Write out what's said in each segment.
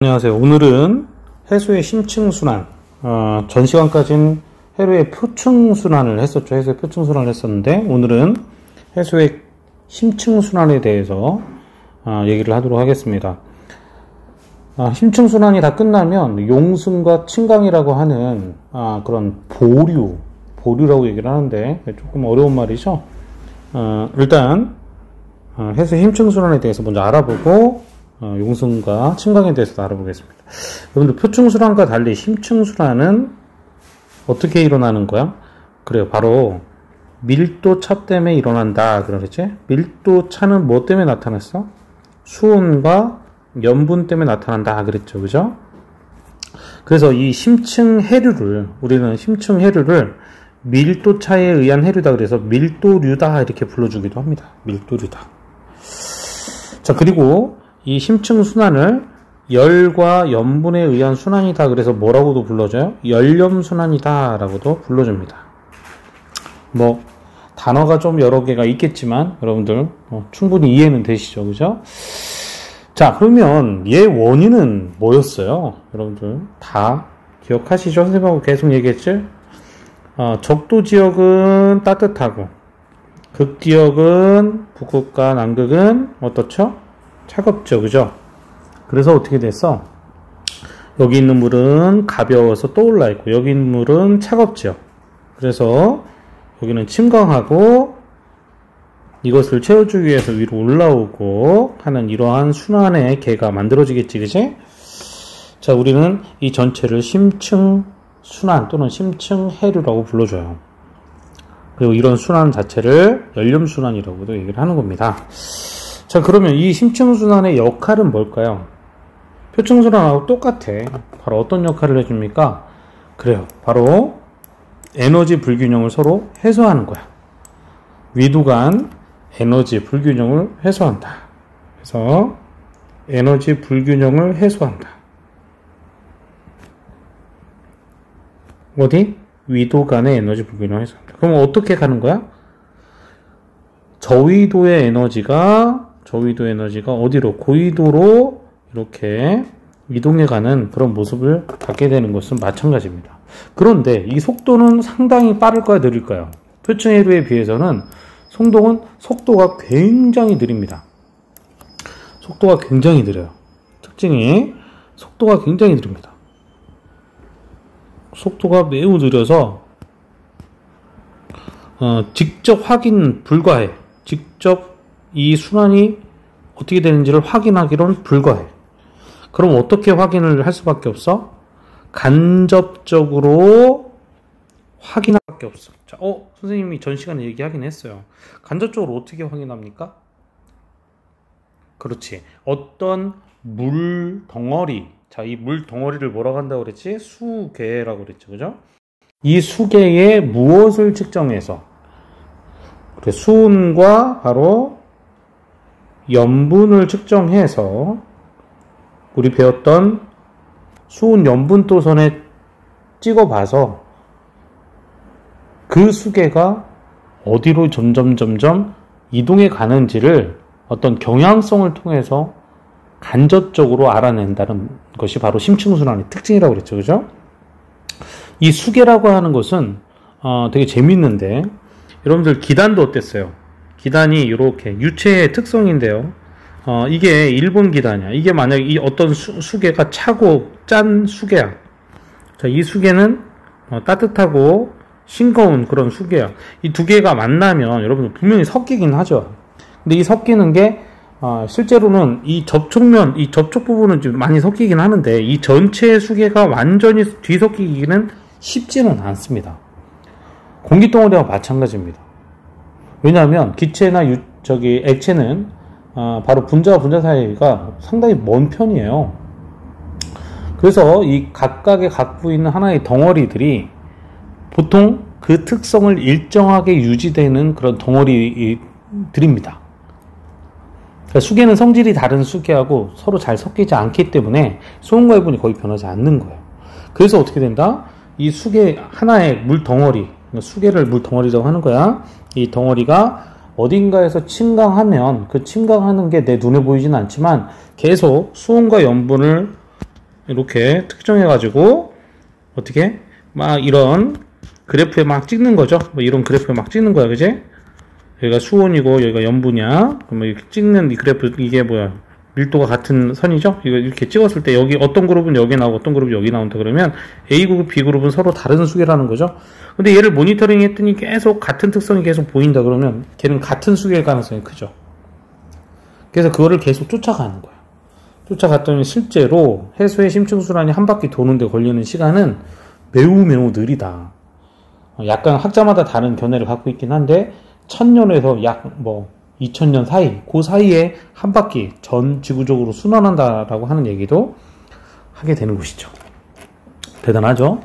안녕하세요. 오늘은 해수의 심층순환, 전 시간까지는 해수의 표층순환을 했었죠. 해수의 표층순환을 했었는데 오늘은 해수의 심층순환에 대해서 얘기를 하도록 하겠습니다. 심층순환이 다 끝나면 용승과 침강이라고 하는 그런 보류라고 얘기를 하는데 조금 어려운 말이죠. 일단 해수의 심층순환에 대해서 먼저 알아보고 용승과 침강에 대해서 알아보겠습니다. 여러분들 표층순환과 달리 심층순환은 어떻게 일어나는 거야? 그래요. 바로 밀도차 때문에 일어난다. 그러겠지? 밀도차는 뭐 때문에 나타났어? 수온과 염분 때문에 나타난다. 그랬죠. 그죠? 그래서 이 심층해류를, 우리는 심층해류를 밀도차에 의한 해류다. 그래서 밀도류다. 이렇게 불러주기도 합니다. 밀도류다. 자, 그리고 이 심층순환을 열과 염분에 의한 순환이다. 그래서 뭐라고도 불러줘요? 열염순환이다. 라고도 불러줍니다. 뭐 단어가 좀 여러 개가 있겠지만 여러분들 충분히 이해는 되시죠? 그죠? 자, 그러면 얘 원인은 뭐였어요? 여러분들 다 기억하시죠? 선생님하고 계속 얘기했지? 적도 지역은 따뜻하고 극지역은 북극과 남극은 어떻죠? 차갑죠. 그죠? 그래서 어떻게 됐어? 여기 있는 물은 가벼워서 떠올라 있고 여기 있는 물은 차갑죠. 그래서 여기는 침강하고 이것을 채워주기 위해서 위로 올라오고 하는 이러한 순환의 계가 만들어지겠지. 그치? 자, 우리는 이 전체를 심층순환 또는 심층해류라고 불러줘요. 그리고 이런 순환 자체를 열염순환이라고도 얘기를 하는 겁니다. 자, 그러면 이 심층순환의 역할은 뭘까요? 표층순환하고 똑같아. 바로 어떤 역할을 해줍니까? 그래요. 바로 에너지 불균형을 서로 해소하는 거야. 위도 간 에너지 불균형을 해소한다. 그래서 에너지 불균형을 해소한다. 어디? 위도 간의 에너지 불균형을 해소한다. 그럼 어떻게 가는 거야? 저위도의 에너지가 어디로? 고위도로 이렇게 이동해가는 그런 모습을 갖게 되는 것은 마찬가지입니다. 그런데 이 속도는 상당히 빠를까요? 느릴까요? 표층해류에 비해서는 송동은 속도가 굉장히 느립니다. 속도가 굉장히 느려요. 특징이 속도가 굉장히 느립니다. 속도가 매우 느려서 직접 확인 불가해. 직접 이 순환이 어떻게 되는지를 확인하기로는 불가해. 그럼 어떻게 확인을 할 수밖에 없어? 간접적으로 확인할 수밖에 없어. 자, 선생님이 전 시간에 얘기하긴 했어요. 간접적으로 어떻게 확인합니까? 그렇지. 어떤 물 덩어리. 자, 이 물 덩어리를 뭐라고 한다고 그랬지? 수계라고 그랬죠. 그죠? 이 수계에 무엇을 측정해서 수온과 바로 염분을 측정해서 우리 배웠던 수온 염분 도선에 찍어봐서 그 수계가 어디로 점점 이동해 가는지를 어떤 경향성을 통해서 간접적으로 알아낸다는 것이 바로 심층순환의 특징이라고 그랬죠. 그죠? 이 수계라고 하는 것은 되게 재밌는데 여러분들 기단도 어땠어요? 기단이 이렇게 유체의 특성인데요. 이게 일본 기단이야. 이게 만약 이 어떤 수계가 차고 짠 수계야. 자, 이 수계는 따뜻하고 싱거운 그런 수계야. 이 두 개가 만나면 여러분들 분명히 섞이긴 하죠. 근데 이 섞이는 게 실제로는 이 접촉면, 이 접촉 부분은 좀 많이 섞이긴 하는데 이 전체의 수계가 완전히 뒤섞이기는 쉽지는 않습니다. 공기덩어리와 마찬가지입니다. 왜냐하면 기체나 액체는 바로 분자와 분자 사이가 상당히 먼 편이에요. 그래서 이 각각의 갖고 있는 하나의 덩어리들이 보통 그 특성을 일정하게 유지되는 그런 덩어리들입니다. 그러니까 수계는 성질이 다른 수계하고 서로 잘 섞이지 않기 때문에 수온과 염분이 거의 변하지 않는 거예요. 그래서 어떻게 된다? 이 수계 하나의 물 덩어리, 수계를 물 덩어리라고 하는 거야. 이 덩어리가 어딘가에서 침강하면 그 침강하는 게 내 눈에 보이진 않지만 계속 수온과 염분을 이렇게 특정해가지고 어떻게 막 이런 그래프에 막 찍는 거죠. 뭐 이런 그래프에 막 찍는 거야, 그지? 여기가 수온이고 여기가 염분이야. 그럼 이렇게 찍는 이 그래프, 이게 뭐야? 밀도가 같은 선이죠? 이거 이렇게 찍었을 때 여기 어떤 그룹은 여기 나오고 어떤 그룹은 여기 나온다 그러면 A그룹, B그룹은 서로 다른 수계라는 거죠. 근데 얘를 모니터링 했더니 계속 같은 특성이 계속 보인다 그러면 걔는 같은 수계일 가능성이 크죠. 그래서 그거를 계속 쫓아가는 거야. 쫓아갔더니 실제로 해수의 심층순환이 한 바퀴 도는데 걸리는 시간은 매우 느리다. 약간 학자마다 다른 견해를 갖고 있긴 한데 1000년에서 약 2000년 사이, 그 사이에 한 바퀴 전 지구적으로 순환한다라고 하는 얘기도 하게 되는 것이죠. 대단하죠?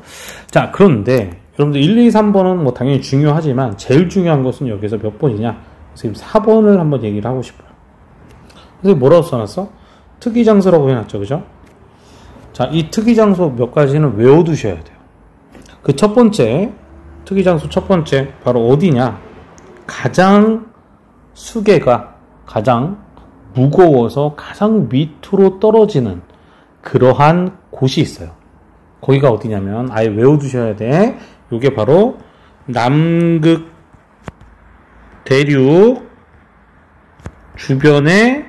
자, 그런데 여러분들 1, 2, 3번은 뭐 당연히 중요하지만 제일 중요한 것은 여기서 몇 번이냐? 선생님 4번을 한번 얘기를 하고 싶어요. 선생님 뭐라고 써놨어? 특이장소라고 해놨죠, 그죠? 자, 이 특이장소 몇 가지는 외워두셔야 돼요. 그 첫 번째, 특이장소 첫 번째, 바로 어디냐? 가장 수계가 가장 무거워서 가장 밑으로 떨어지는 그러한 곳이 있어요. 거기가 어디냐면 아예 외워두셔야 돼. 요게 바로 남극 대륙 주변에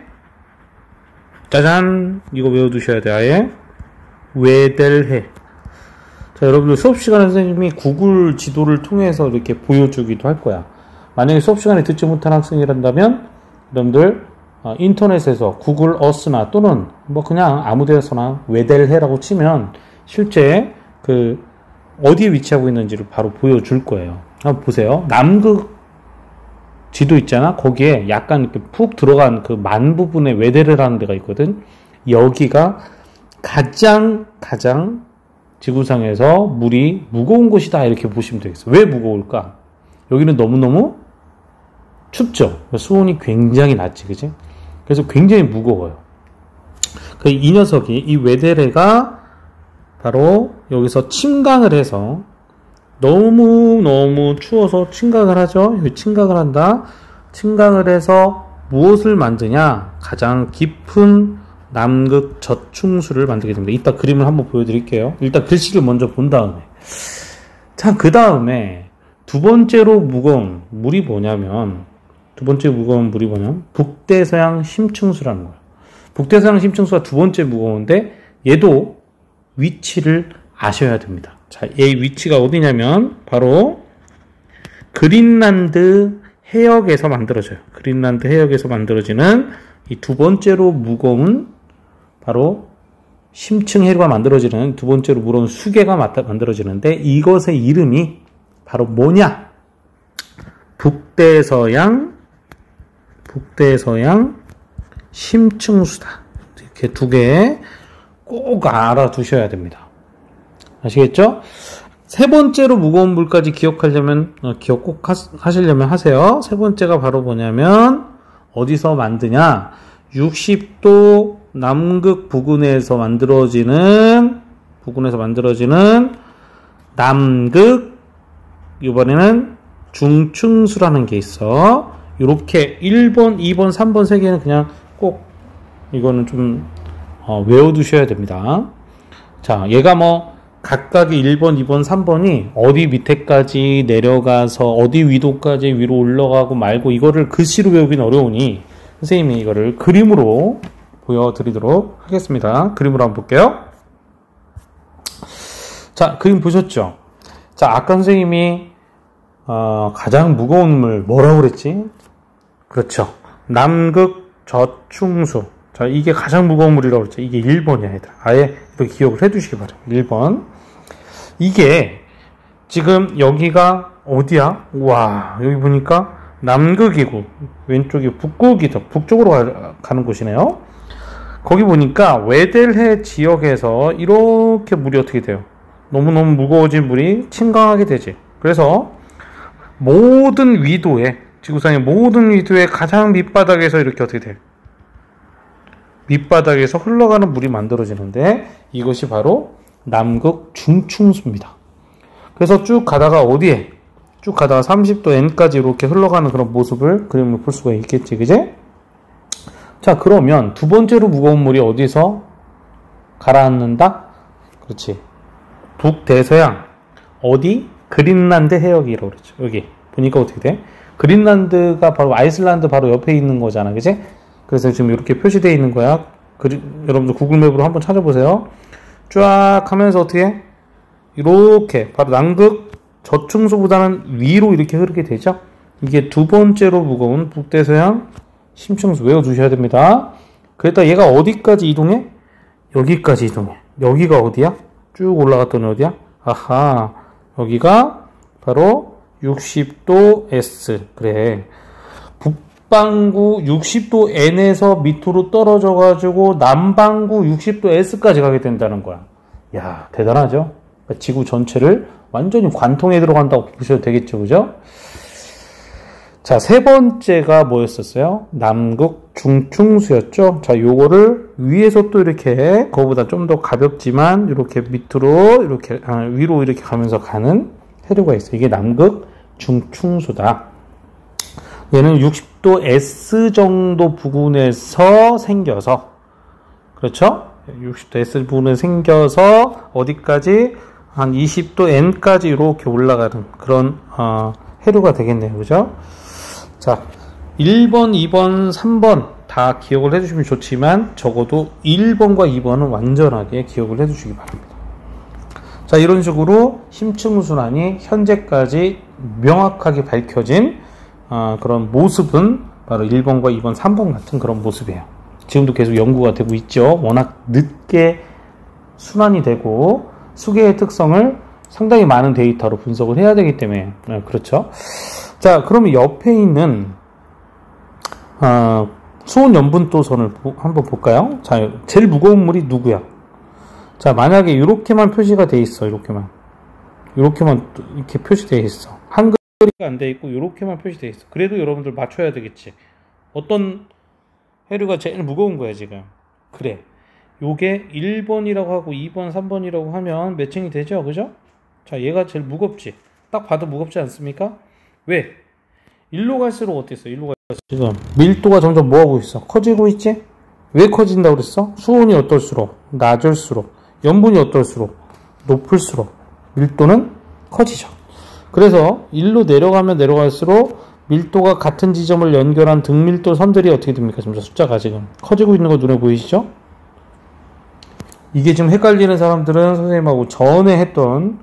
짜잔, 이거 외워두셔야 돼. 아예 웨델해. 자, 여러분들 수업시간에 선생님이 구글 지도를 통해서 이렇게 보여주기도 할 거야. 만약에 수업시간에 듣지 못한 학생이란다면 여러분들 인터넷에서 구글 어스나 또는 뭐 그냥 아무 데서나 웨델해라고 치면 실제 그 어디에 위치하고 있는지를 바로 보여줄 거예요. 한번 보세요. 남극 지도 있잖아. 거기에 약간 이렇게 푹 들어간 그 만 부분에 웨델해라는 데가 있거든. 여기가 가장 지구상에서 물이 무거운 곳이다 이렇게 보시면 되겠어요. 왜 무거울까? 여기는 너무너무 춥죠. 수온이 굉장히 낮지, 그지? 그래서 굉장히 무거워요. 이 녀석이, 이 웨데레가 바로 여기서 침강을 해서 너무 추워서 침강을 하죠. 여기 침강을 한다. 침강을 해서 무엇을 만드냐? 가장 깊은 남극 저충수를 만들게 됩니다. 이따 그림을 한번 보여드릴게요. 일단 글씨를 먼저 본 다음에. 자, 그 다음에 두 번째로 무거운 물이 뭐냐면 북대서양 심층수라는 거예요. 북대서양 심층수가 두 번째 무거운데 얘도 위치를 아셔야 됩니다. 자, 얘 위치가 어디냐면 바로 그린란드 해역에서 만들어져요. 그린란드 해역에서 만들어지는 이 두 번째로 무거운 바로 심층해류가 만들어지는 두 번째로 무거운 수계가 만들어지는데 이것의 이름이 바로 뭐냐? 북대서양 심층수다. 이렇게 두 개 꼭 알아두셔야 됩니다. 아시겠죠? 세 번째로 무거운 물까지 기억하려면 기억 꼭 하시려면 하세요. 세 번째가 바로 뭐냐면 어디서 만드냐? 60도 남극 부근에서 만들어지는 남극, 이번에는 중층수라는 게 있어. 이렇게 1번, 2번, 3번 세 개는 그냥 꼭 이거는 좀 외워두셔야 됩니다. 자, 얘가 뭐 각각의 1번, 2번, 3번이 어디 밑에까지 내려가서 어디 위도까지 위로 올라가고 말고 이거를 글씨로 외우기는 어려우니 선생님이 이거를 그림으로 보여드리도록 하겠습니다. 그림으로 한번 볼게요. 자, 그림 보셨죠? 자, 아까 선생님이 가장 무거운 물 뭐라고 그랬지? 그렇죠. 남극 저충수. 자, 이게 가장 무거운 물이라고 그랬죠. 이게 1번이야, 얘들아. 아예 이렇게 기억을 해두시기 바랍니다. 1번. 이게 지금 여기가 어디야? 와, 여기 보니까 남극이고 왼쪽이 북극이죠. 북쪽으로 가는 곳이네요. 거기 보니까 웨델해 지역에서 이렇게 물이 어떻게 돼요? 너무너무 무거워진 물이 침강하게 되지. 그래서 모든 위도에, 지구상의 모든 위도의 가장 밑바닥에서 이렇게 어떻게 돼요? 밑바닥에서 흘러가는 물이 만들어지는데 이것이 바로 남극 중충수입니다. 그래서 쭉 가다가 어디에? 쭉 가다가 30도 N까지 이렇게 흘러가는 그런 모습을 그림을 볼 수가 있겠지, 그제? 자, 그러면 두 번째로 무거운 물이 어디서 가라앉는다? 그렇지. 북대서양. 어디? 그린란드 해역이라고 그랬죠. 여기. 보니까 어떻게 돼? 그린란드가 바로 아이슬란드 바로 옆에 있는 거잖아. 그치? 그래서 지금 이렇게 표시되어 있는 거야. 여러분들 구글맵으로 한번 찾아보세요. 쫙 하면서 어떻게 해? 이렇게 바로 남극 저층수보다는 위로 이렇게 흐르게 되죠. 이게 두 번째로 무거운 북대서양 심층수 외워두셔야 됩니다. 그랬다 얘가 어디까지 이동해? 여기까지 이동해. 여기가 어디야? 쭉 올라갔더니 어디야? 아하, 여기가 바로 60도 S. 그래. 북반구 60도 N에서 밑으로 떨어져 가지고 남반구 60도 S까지 가게 된다는 거야. 야, 대단하죠? 그러니까 지구 전체를 완전히 관통에 들어간다고 보셔도 되겠죠, 그죠? 자, 세 번째가 뭐였었어요? 남극 중충수였죠? 자, 요거를 위에서 또 이렇게, 그거보다 좀 더 가볍지만, 이렇게 밑으로, 이렇게, 위로 이렇게 가면서 가는 해류가 있어요. 이게 남극 중충수다. 얘는 60도 S 정도 부근에서 생겨서, 그렇죠? 60도 S 부근에 생겨서, 어디까지? 한 20도 N까지 이렇게 올라가는 그런, 해류가 되겠네요. 그죠? 자, 1번, 2번, 3번 다 기억을 해주시면 좋지만 적어도 1번과 2번은 완전하게 기억을 해주시기 바랍니다. 자, 이런 식으로 심층순환이 현재까지 명확하게 밝혀진 그런 모습은 바로 1번과 2번, 3번 같은 그런 모습이에요. 지금도 계속 연구가 되고 있죠. 워낙 늦게 순환이 되고 수계의 특성을 상당히 많은 데이터로 분석을 해야 되기 때문에 그렇죠. 자, 그러면 옆에 있는 수온 염분도선을 한번 볼까요? 자, 제일 무거운 물이 누구야? 자, 만약에 이렇게만 표시가 돼 있어. 이렇게만 이렇게 표시되어 있어. 한글이 안 돼 있고 이렇게만 표시되어 있어. 그래도 여러분들 맞춰야 되겠지. 어떤 해류가 제일 무거운 거야 지금. 그래, 요게 1번이라고 하고 2번, 3번이라고 하면 매칭이 되죠, 그죠? 자, 얘가 제일 무겁지. 딱 봐도 무겁지 않습니까? 왜? 일로 갈수록 어땠어? 일로 갈수록 지금 밀도가 점점 뭐하고 있어? 커지고 있지? 왜 커진다고 그랬어? 수온이 어떨수록 낮을수록, 염분이 어떨수록 높을수록 밀도는 커지죠. 그래서 일로 내려가면 내려갈수록 밀도가 같은 지점을 연결한 등밀도 선들이 어떻게 됩니까? 지금 숫자가 지금 커지고 있는 거 눈에 보이시죠? 이게 지금 헷갈리는 사람들은 선생님하고 전에 했던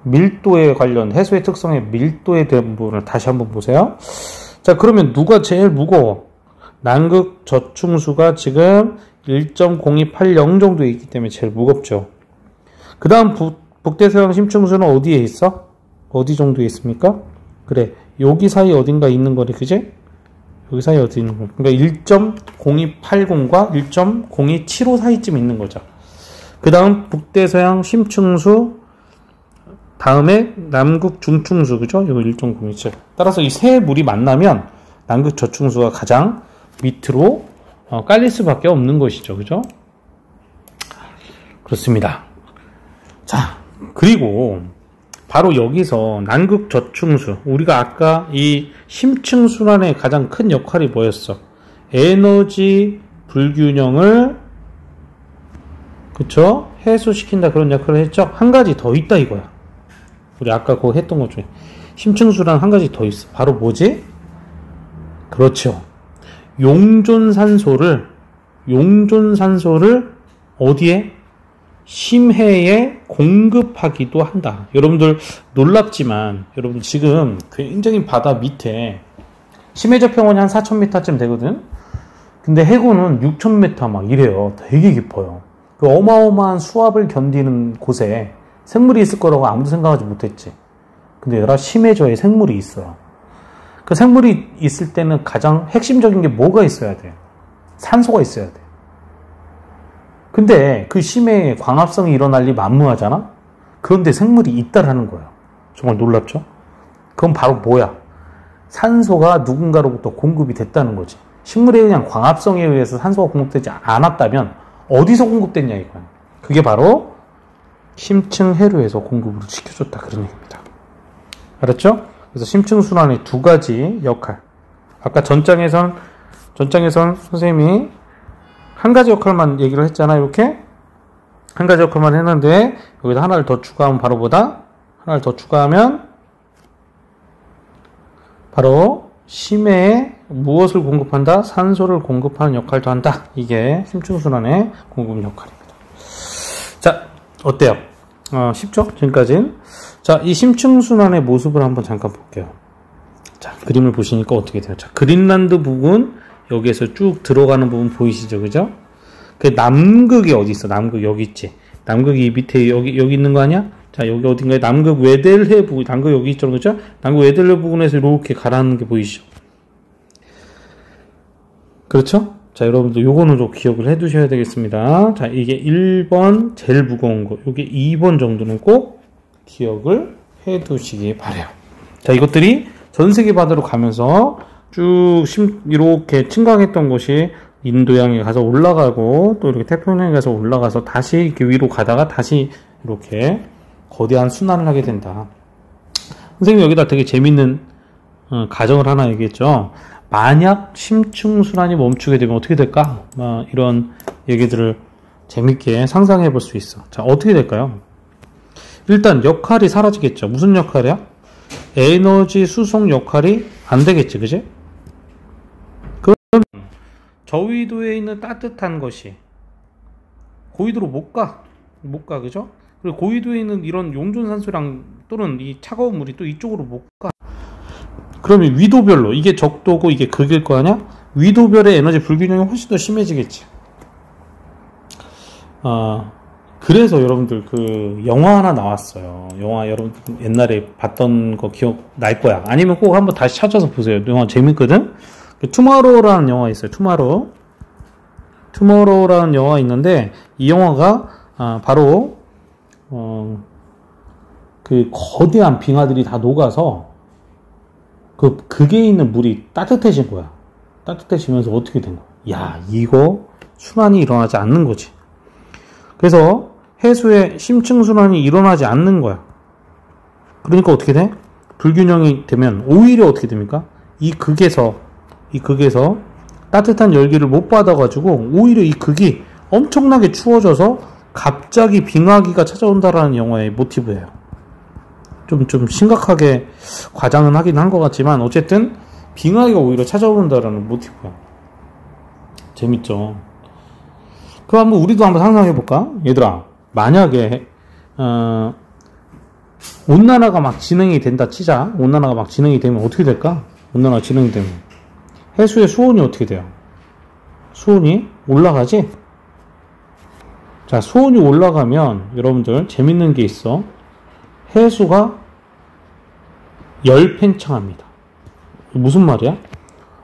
밀도에 관련, 해수의 특성의 밀도에 대한 부분을 다시 한번 보세요. 자, 그러면 누가 제일 무거워? 남극 저충수가 지금 1.0280 정도 있기 때문에 제일 무겁죠. 그 다음 북대서양 심층수는 어디에 있어? 어디 정도에 있습니까? 그래, 여기 사이 어딘가 있는 거네, 그지? 여기 사이 어디 있는 거? 그러니까 1.0280과 1.0275 사이쯤 있는 거죠. 그 다음 북대서양 심층수, 다음에 남극 중충수, 그죠? 이거 1.027. 따라서 이 세 물이 만나면 남극 저충수가 가장 밑으로 깔릴 수밖에 없는 것이죠, 그죠? 그렇습니다. 자, 그리고 바로 여기서 남극 저충수, 우리가 아까 이 심층순환의 가장 큰 역할이 뭐였어? 에너지 불균형을, 그쵸? 해소시킨다, 그런 역할을 했죠? 한 가지 더 있다 이거야. 우리 아까 그거 했던 것 중에 심층수란 한 가지 더 있어. 바로 뭐지? 그렇죠. 용존산소를 어디에? 심해에 공급하기도 한다. 여러분들 놀랍지만 여러분 지금 굉장히 바다 밑에 심해적 평원이 한 4,000m쯤 되거든. 근데 해구는 6,000m 막 이래요. 되게 깊어요. 그 어마어마한 수압을 견디는 곳에 생물이 있을 거라고 아무도 생각하지 못했지. 근데 얘들아, 심해저에 생물이 있어요. 그 생물이 있을 때는 가장 핵심적인 게 뭐가 있어야 돼? 산소가 있어야 돼. 근데 그 심해에 광합성이 일어날 리 만무하잖아? 그런데 생물이 있다라는 거예요. 정말 놀랍죠? 그건 바로 뭐야? 산소가 누군가로부터 공급이 됐다는 거지. 식물에 그냥 광합성에 의해서 산소가 공급되지 않았다면 어디서 공급됐냐 이거야. 그게 바로 심층 해류에서 공급을 시켜줬다, 그런 얘기입니다. 알았죠? 그래서 심층순환의 두 가지 역할. 아까 전장에선 선생님이 한 가지 역할만 얘기를 했잖아, 이렇게. 한 가지 역할만 했는데 여기다 하나를 더 추가하면 바로 뭐다? 하나를 더 추가하면 바로 심해에 무엇을 공급한다? 산소를 공급하는 역할도 한다. 이게 심층순환의 공급 역할입니다. 자, 어때요? 쉽죠? 지금까지는. 자, 이 심층순환의 모습을 한번 잠깐 볼게요. 자, 그림을 보시니까 어떻게 돼요? 자, 그린란드 부분, 여기에서 쭉 들어가는 부분 보이시죠? 그죠? 그 남극이 어디 있어? 남극 여기 있지? 남극이 밑에 여기 있는 거 아니야? 자, 여기 어딘가에 남극 웨델해 부분, 남극 여기 있죠? 그죠? 남극 웨델해 부분에서 이렇게 가라앉는 게 보이시죠? 그렇죠? 자, 여러분들 요거는 좀 기억을 해 두셔야 되겠습니다. 자, 이게 1번 제일 무거운 거, 요게 2번 정도는 꼭 기억을 해 두시기 바래요. 자, 이것들이 전 세계 바다로 가면서 쭉 이렇게 침강했던 곳이 인도양에 가서 올라가고 또 이렇게 태평양에 가서 올라가서 다시 이렇게 위로 가다가 다시 이렇게 거대한 순환을 하게 된다. 선생님 여기다 되게 재밌는 가정을 하나 얘기했죠. 만약 심층순환이 멈추게 되면 어떻게 될까? 이런 얘기들을 재밌게 상상해 볼 수 있어. 자, 어떻게 될까요? 일단 역할이 사라지겠죠. 무슨 역할이야? 에너지 수송 역할이 안 되겠지, 그지? 그럼 저위도에 있는 따뜻한 것이 고위도로 못 가, 그죠? 그리고 고위도에 있는 이런 용존산소랑 또는 이 차가운 물이 또 이쪽으로 못 가. 그러면 위도별로 이게 적도고 이게 극일 거 아니야? 위도별의 에너지 불균형이 훨씬 더 심해지겠지. 그래서 여러분들 그 영화 하나 나왔어요. 영화 여러분들 옛날에 봤던 거 기억 날 거야. 아니면 꼭 한번 다시 찾아서 보세요. 영화 재밌거든. 투마로우라는 영화 있어요. 투마로우라는 영화 있는데 이 영화가 바로 그 거대한 빙하들이 다 녹아서 극에 있는 물이 따뜻해진 거야. 따뜻해지면서 어떻게 된 거야? 야, 이거 순환이 일어나지 않는 거지. 그래서 해수의 심층순환이 일어나지 않는 거야. 그러니까 어떻게 돼? 불균형이 되면 오히려 어떻게 됩니까? 이 극에서 따뜻한 열기를 못 받아가지고 오히려 이 극이 엄청나게 추워져서 갑자기 빙하기가 찾아온다라는 영화의 모티브예요. 좀 심각하게 과장은 하긴 한 것 같지만 어쨌든 빙하기가 오히려 찾아온다라는 모티브야. 재밌죠? 그럼 한번 우리도 한번 상상해 볼까? 얘들아, 만약에 온난화가 막 진행이 된다 치자. 온난화가 막 진행이 되면 어떻게 될까? 온난화가 진행이 되면 해수의 수온이 어떻게 돼요? 수온이 올라가지? 자, 수온이 올라가면 여러분들 재밌는 게 있어. 해수가 열팽창합니다. 무슨 말이야?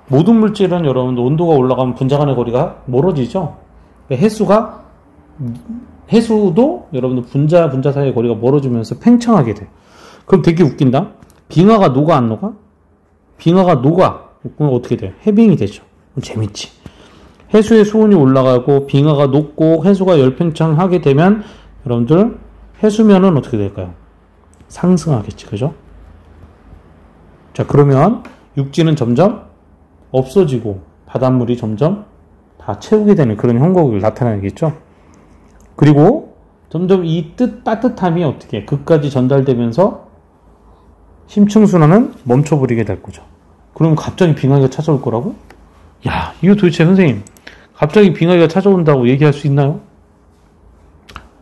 모든 물질은 여러분들 온도가 올라가면 분자 간의 거리가 멀어지죠? 해수도 여러분들 분자 사이의 거리가 멀어지면서 팽창하게 돼. 그럼 되게 웃긴다. 빙하가 녹아 안 녹아? 빙하가 녹아. 그럼 어떻게 돼? 해빙이 되죠. 그럼 재밌지. 해수의 수온이 올라가고 빙하가 녹고 해수가 열팽창하게 되면 여러분들 해수면은 어떻게 될까요? 상승하겠지. 그죠? 자, 그러면 육지는 점점 없어지고 바닷물이 점점 다 채우게 되는 그런 형국이 나타나겠죠. 그리고 점점 이 따뜻함이 어떻게 극까지 전달되면서 심층순환은 멈춰버리게 될 거죠. 그러면 갑자기 빙하기가 찾아올 거라고? 야, 이거 도대체 선생님 갑자기 빙하기가 찾아온다고 얘기할 수 있나요?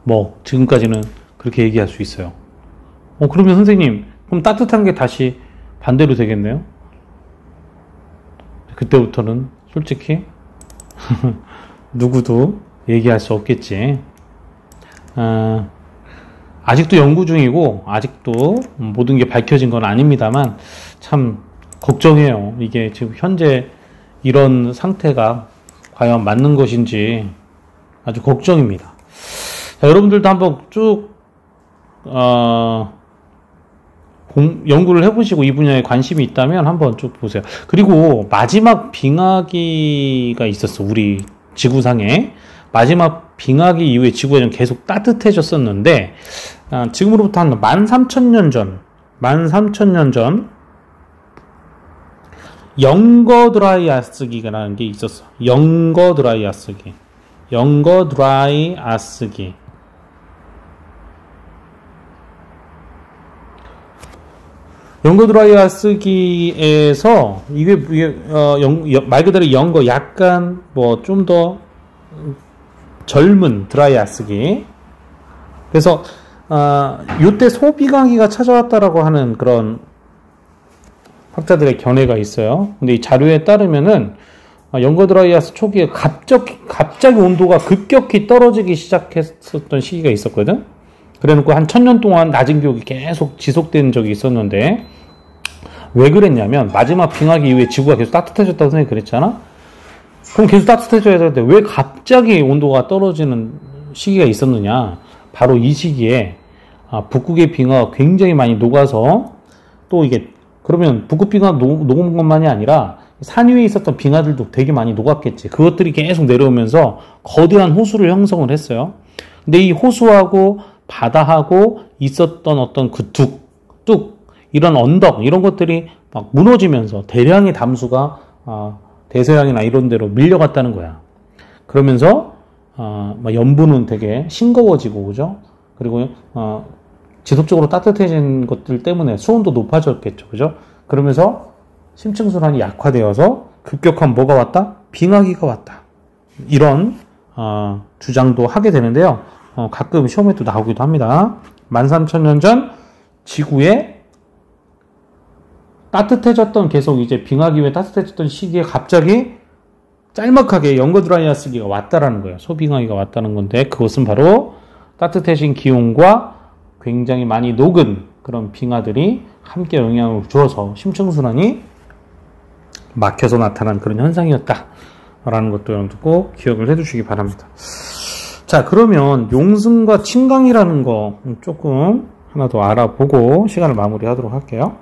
뭐 지금까지는 그렇게 얘기할 수 있어요. 그러면 선생님 그럼 따뜻한 게 다시 반대로 되겠네요? 그때부터는 솔직히 누구도 얘기할 수 없겠지. 아직도 연구 중이고 아직도 모든 게 밝혀진 건 아닙니다만 참 걱정해요. 이게 지금 현재 이런 상태가 과연 맞는 것인지 아주 걱정입니다. 자, 여러분들도 한번 쭉 연구를 해보시고 이 분야에 관심이 있다면 한번 쭉 보세요. 그리고 마지막 빙하기가 있었어. 우리 지구상에. 마지막 빙하기 이후에 지구가 좀 계속 따뜻해졌었는데 지금으로부터 한 13,000년 전 영거 드라이아스기라는 게 있었어. 영거 드라이아스기. 연거 드라이어 쓰기에서 이게 말 그대로 연거 약간 뭐 좀 더 젊은 드라이어 쓰기. 그래서 요때 소비강의가 찾아왔다라고 하는 그런 학자들의 견해가 있어요. 근데 이 자료에 따르면은 연거 드라이아스 초기에 갑자기 온도가 급격히 떨어지기 시작했었던 시기가 있었거든. 그래놓고 한 1000년 동안 낮은 기록이 계속 지속된 적이 있었는데 왜 그랬냐면 마지막 빙하기 이후에 지구가 계속 따뜻해졌다고 선생님이 그랬잖아. 그럼 계속 따뜻해져야 되는데 왜 갑자기 온도가 떨어지는 시기가 있었느냐. 바로 이 시기에 북극의 빙하가 굉장히 많이 녹아서 또 이게 그러면 북극 빙하 녹은 것만이 아니라 산 위에 있었던 빙하들도 되게 많이 녹았겠지. 그것들이 계속 내려오면서 거대한 호수를 형성을 했어요. 근데 이 호수하고 바다하고 있었던 어떤 그 뚝 이런 언덕 이런 것들이 막 무너지면서 대량의 담수가 대서양이나 이런 데로 밀려갔다는 거야. 그러면서 연분은 되게 싱거워지고 그죠? 그리고 지속적으로 따뜻해진 것들 때문에 수온도 높아졌겠죠. 그죠? 그러면서 심층순환이 약화되어서 급격한 뭐가 왔다? 빙하기가 왔다. 이런 주장도 하게 되는데요. 가끔 시험에 또 나오기도 합니다. 13,000년 전 지구에 따뜻해졌던 계속 이제 빙하기 후에 따뜻해졌던 시기에 갑자기 짤막하게 연거 드라이아 쓰기가 왔다라는 거예요. 소빙하기가 왔다는 건데 그것은 바로 따뜻해진 기온과 굉장히 많이 녹은 그런 빙하들이 함께 영향을 주어서 심층순환이 막혀서 나타난 그런 현상이었다라는 것도 여러분들 꼭 기억을 해두시기 바랍니다. 자, 그러면 용승과 침강이라는 거 조금 하나 더 알아보고 시간을 마무리하도록 할게요.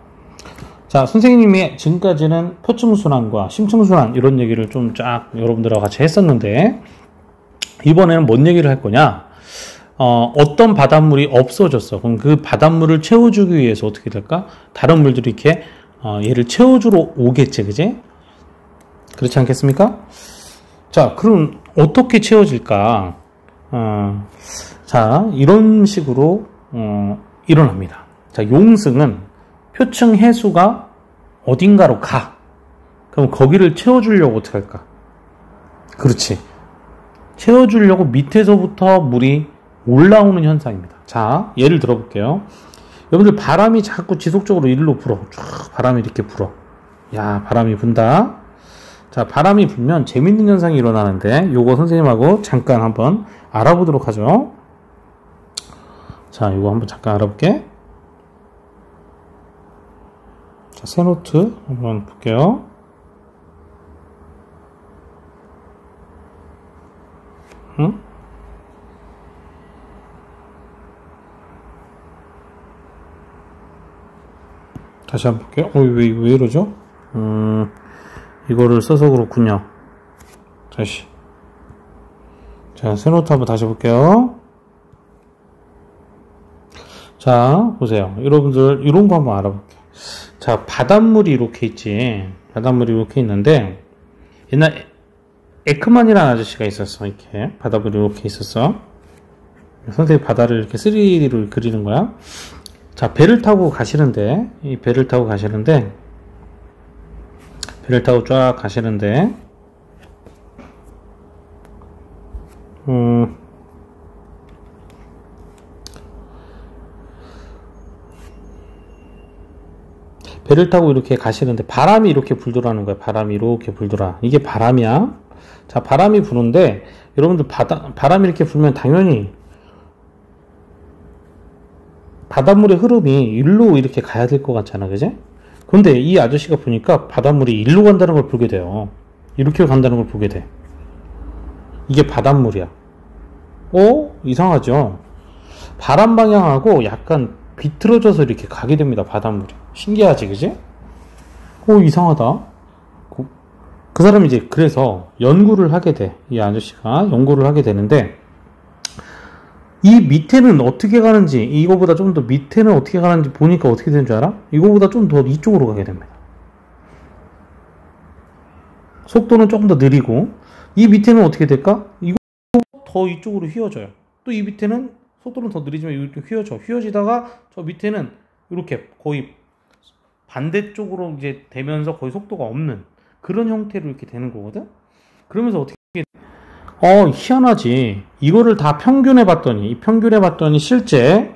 자, 선생님이 지금까지는 표층순환과 심층순환 이런 얘기를 좀 쫙 여러분들하고 같이 했었는데 이번에는 뭔 얘기를 할 거냐? 어떤 바닷물이 없어졌어. 그럼 그 바닷물을 채워주기 위해서 어떻게 될까? 다른 물들이 이렇게 얘를 채워주러 오겠지, 그지? 그렇지 않겠습니까? 자, 그럼 어떻게 채워질까? 자, 이런 식으로 일어납니다. 자, 용승은 표층 해수가 어딘가로 가. 그럼 거기를 채워주려고 어떻게 할까? 그렇지. 채워주려고 밑에서부터 물이 올라오는 현상입니다. 자, 예를 들어볼게요. 여러분들 바람이 자꾸 지속적으로 일로 불어. 쫙 바람이 이렇게 불어. 야, 바람이 분다. 자, 바람이 불면 재밌는 현상이 일어나는데 요거 선생님하고 잠깐 한번 알아보도록 하죠. 자, 요거 한번 잠깐 알아볼게. 자, 새 노트 한번 볼게요. 응? 다시 한번 볼게요. 왜 이러죠? 이거를 써서 그렇군요. 다시. 자, 새 노트 한번 다시 볼게요. 자, 보세요. 여러분들, 이런 거 한번 알아볼게요. 자, 바닷물이 이렇게 있지. 바닷물이 이렇게 있는데, 옛날 에크만이라는 아저씨가 있었어. 이렇게. 바닷물이 이렇게 있었어. 선생님이 바다를 이렇게 3D로 그리는 거야. 자, 배를 타고 가시는데, 배를 타고 쫙 가시는데, 배를 타고 이렇게 가시는데 바람이 이렇게 불더라는 거야. 바람이 이렇게 불더라. 이게 바람이야. 자, 바람이 부는데 여러분들 바람이 이렇게 불면 당연히 바닷물의 흐름이 일로 이렇게 가야 될 것 같잖아, 그지? 근데 이 아저씨가 보니까 바닷물이 일로 간다는 걸 보게 돼요. 이렇게 간다는 걸 보게 돼. 이게 바닷물이야. 이상하죠? 바람 방향하고 약간 비틀어져서 이렇게 가게 됩니다, 바닷물이. 신기하지, 그지? 이상하다. 그 사람이 이제 그래서 연구를 하게 돼. 이 아저씨가 연구를 하게 되는데, 이 밑에는 어떻게 가는지, 이거보다 좀 더 밑에는 어떻게 가는지 보니까 어떻게 되는 줄 알아? 이거보다 좀 더 이쪽으로 가게 됩니다. 속도는 조금 더 느리고, 이 밑에는 어떻게 될까? 이거 더 이쪽으로 휘어져요. 또 이 밑에는 속도는 더 느리지만 이렇게 휘어지다가 저 밑에는 이렇게 거의 반대쪽으로 이제 되면서 거의 속도가 없는 그런 형태로 이렇게 되는 거거든. 그러면서 어떻게 희한하지. 이거를 다 평균해 봤더니 실제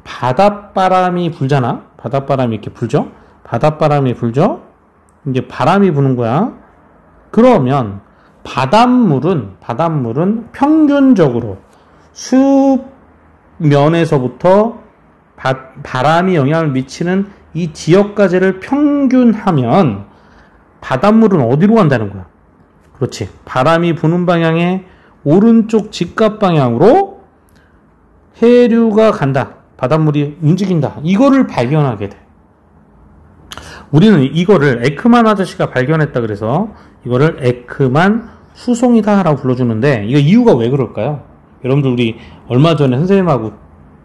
바닷바람이 불잖아. 바닷바람이 이렇게 불죠. 바닷바람이 불죠. 이제 바람이 부는 거야. 그러면 바닷물은 평균적으로 수면에서부터 바람이 영향을 미치는 이 지역까지를 평균하면 바닷물은 어디로 간다는 거야? 그렇지. 바람이 부는 방향의 오른쪽 직각 방향으로 해류가 간다. 바닷물이 움직인다. 이거를 발견하게 돼. 우리는 이거를 에크만 아저씨가 발견했다 그래서 이거를 에크만 수송이다 라고 불러주는데, 이거 이유가 왜 그럴까요? 여러분들 우리 얼마 전에 선생님하고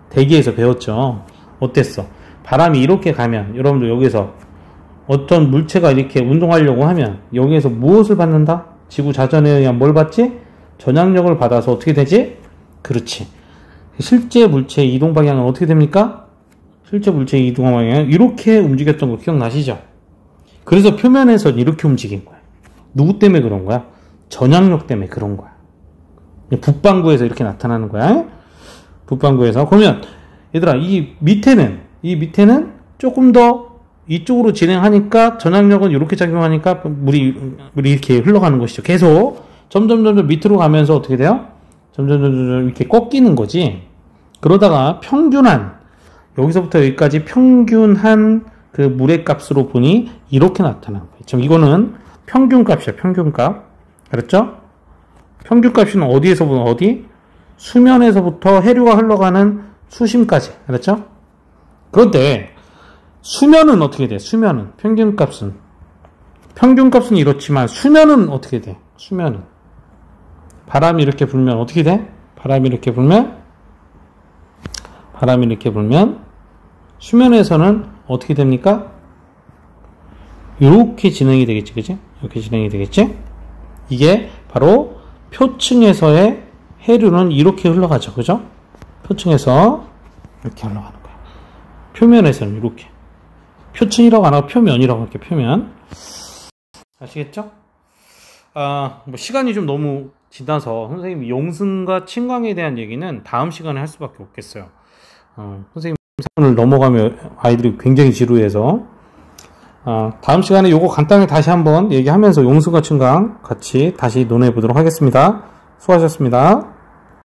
대기에서 배웠죠. 어땠어? 바람이 이렇게 가면 여러분들 여기서 어떤 물체가 이렇게 운동하려고 하면 여기에서 무엇을 받는다? 지구 자전에 의한 뭘 받지? 전향력을 받아서 어떻게 되지? 그렇지. 실제 물체의 이동 방향은 어떻게 됩니까? 실제 물체의 이동 방향은 이렇게 움직였던 거 기억나시죠? 그래서 표면에서는 이렇게 움직인 거야. 누구 때문에 그런 거야? 전향력 때문에 그런 거야. 북반구에서 이렇게 나타나는 거야. 북반구에서. 그러면 얘들아, 이 밑에는 조금 더 이쪽으로 진행하니까 전향력은 이렇게 작용하니까 물이 이렇게 흘러가는 것이죠. 계속 점점 밑으로 가면서 어떻게 돼요? 점점 이렇게 꺾이는 거지. 그러다가 여기서부터 여기까지 평균한 그 물의 값으로 보니 이렇게 나타나는 거예요. 지금 이거는 평균값이야. 평균값. 알았죠? 평균값은 어디에서부터 어디? 수면에서부터 해류가 흘러가는 수심까지. 알았죠? 그런데 수면은 어떻게 돼? 수면은 평균값은 이렇지만 수면은 어떻게 돼? 수면은 바람이 이렇게 불면 어떻게 돼? 바람이 이렇게 불면 수면에서는 어떻게 됩니까? 이렇게 진행이 되겠지, 그치? 이렇게 진행이 되겠지? 이게 바로 표층에서의 해류는 이렇게 흘러가죠, 그죠? 표층에서 이렇게 흘러가는 거야. 표면에서는 이렇게. 표층이라고 안 하고 표면이라고 할게, 표면. 아시겠죠? 뭐 시간이 좀 너무 지나서 선생님 용승과 침강에 대한 얘기는 다음 시간에 할 수밖에 없겠어요. 선생님 오늘 넘어가면 아이들이 굉장히 지루해서 다음 시간에 요거 간단히 다시 한번 얘기하면서 용승과 침강 같이 다시 논해 보도록 하겠습니다. 수고하셨습니다.